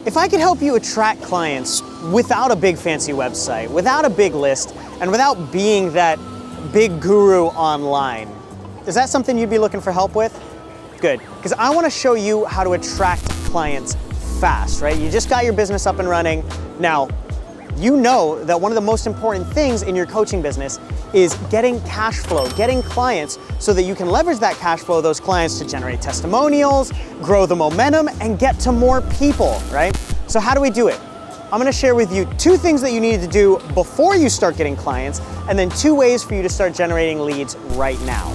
If I could help you attract clients without a big fancy website, without a big list, and without being that big guru online, is that something you'd be looking for help with? Good, because I want to show you how to attract clients fast, right? You just got your business up and running. Now, you know that one of the most important things in your coaching business is getting cash flow, getting clients so that you can leverage that cash flow, those clients, to generate testimonials, grow the momentum, and get to more people, right? So how do we do it? I'm gonna share with you 2 things that you need to do before you start getting clients, and then 2 ways for you to start generating leads right now.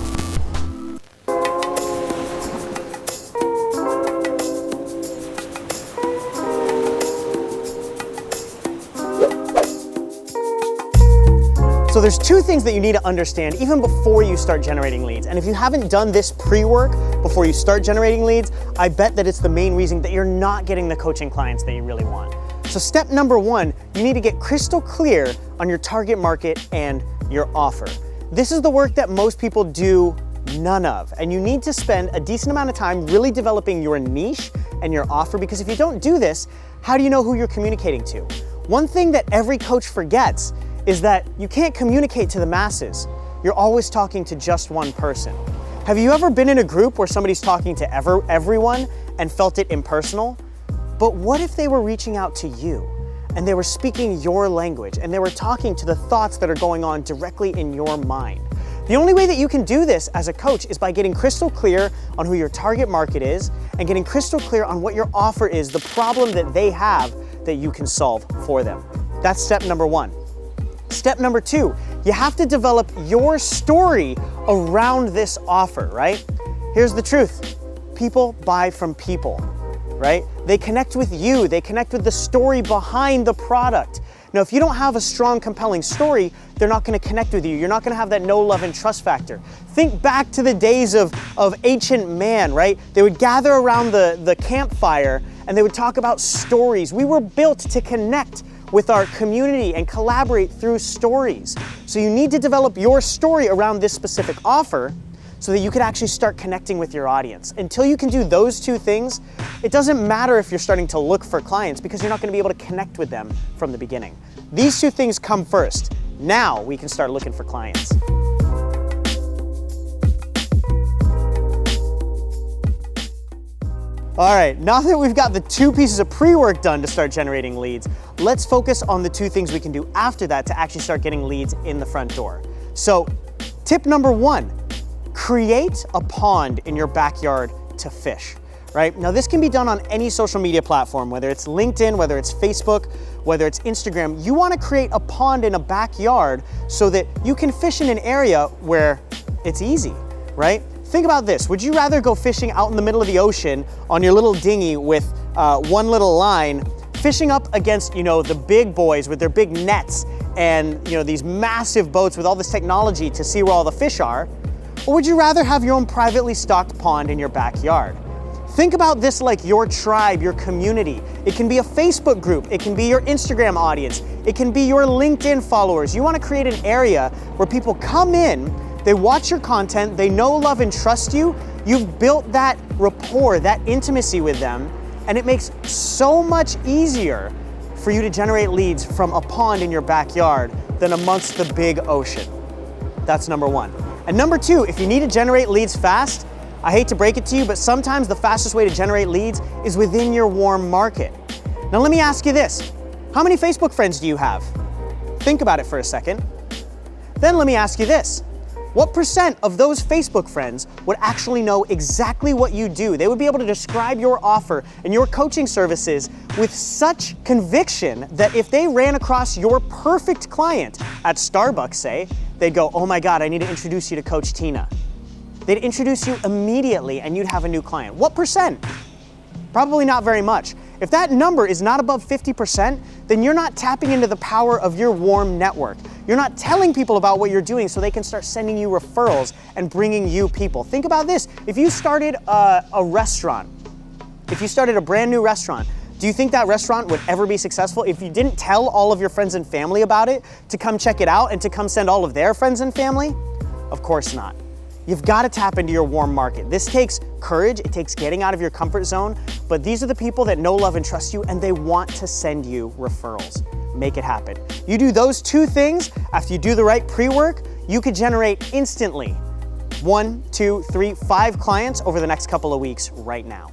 So there's 2 things that you need to understand even before you start generating leads. And if you haven't done this pre-work before you start generating leads, I bet that it's the main reason that you're not getting the coaching clients that you really want. So step number 1, you need to get crystal clear on your target market and your offer. This is the work that most people do none of. And you need to spend a decent amount of time really developing your niche and your offer, because if you don't do this, how do you know who you're communicating to? One thing that every coach forgets is that you can't communicate to the masses. You're always talking to just one person. Have you ever been in a group where somebody's talking to everyone and felt it impersonal? But what if they were reaching out to you and they were speaking your language and they were talking to the thoughts that are going on directly in your mind? The only way that you can do this as a coach is by getting crystal clear on who your target market is and getting crystal clear on what your offer is, the problem that they have that you can solve for them. That's step number 1. Step number 2, you have to develop your story around this offer, right? Here's the truth. People buy from people, right? They connect with you. They connect with the story behind the product. Now, if you don't have a strong, compelling story, they're not going to connect with you. You're not going to have that know, love, and trust factor. Think back to the days of ancient man, right? They would gather around the campfire and they would talk about stories. We were built to connect with our community and collaborate through stories. So you need to develop your story around this specific offer so that you can actually start connecting with your audience. Until you can do those 2 things, it doesn't matter if you're starting to look for clients, because you're not going to be able to connect with them from the beginning. These 2 things come first. Now we can start looking for clients. All right, now that we've got the 2 pieces of pre-work done to start generating leads, let's focus on the 2 things we can do after that to actually start getting leads in the front door. So tip number 1, create a pond in your backyard to fish, right? Now this can be done on any social media platform, whether it's LinkedIn, whether it's Facebook, whether it's Instagram. You want to create a pond in a backyard so that you can fish in an area where it's easy, right? Think about this. Would you rather go fishing out in the middle of the ocean on your little dinghy with one little line, fishing up against, the big boys with their big nets and, these massive boats with all this technology to see where all the fish are? Or would you rather have your own privately stocked pond in your backyard? Think about this like your tribe, your community. It can be a Facebook group. It can be your Instagram audience. It can be your LinkedIn followers. You want to create an area where people come in, they watch your content, they know, love, and trust you. You've built that rapport, that intimacy with them, and it makes so much easier for you to generate leads from a pond in your backyard than amongst the big ocean. That's number 1. And number 2, if you need to generate leads fast, I hate to break it to you, but sometimes the fastest way to generate leads is within your warm market. Now let me ask you this. How many Facebook friends do you have? Think about it for a second. Then let me ask you this. What % of those Facebook friends would actually know exactly what you do? They would be able to describe your offer and your coaching services with such conviction that if they ran across your perfect client at Starbucks, say, they'd go, oh my God, I need to introduce you to Coach Tina. They'd introduce you immediately and you'd have a new client. What %? Probably not very much. If that number is not above 50%, then you're not tapping into the power of your warm network. You're not telling people about what you're doing so they can start sending you referrals and bringing you people. Think about this. If you started a restaurant, if you started a brand new restaurant, do you think that restaurant would ever be successful if you didn't tell all of your friends and family about it to come check it out and to come send all of their friends and family? Of course not. You've got to tap into your warm market. This takes courage, it takes getting out of your comfort zone, but these are the people that know, love, and trust you, and they want to send you referrals. Make it happen. You do those two things, after you do the right pre-work, you could generate instantly 1, 2, 3, 5 clients over the next couple of weeks right now.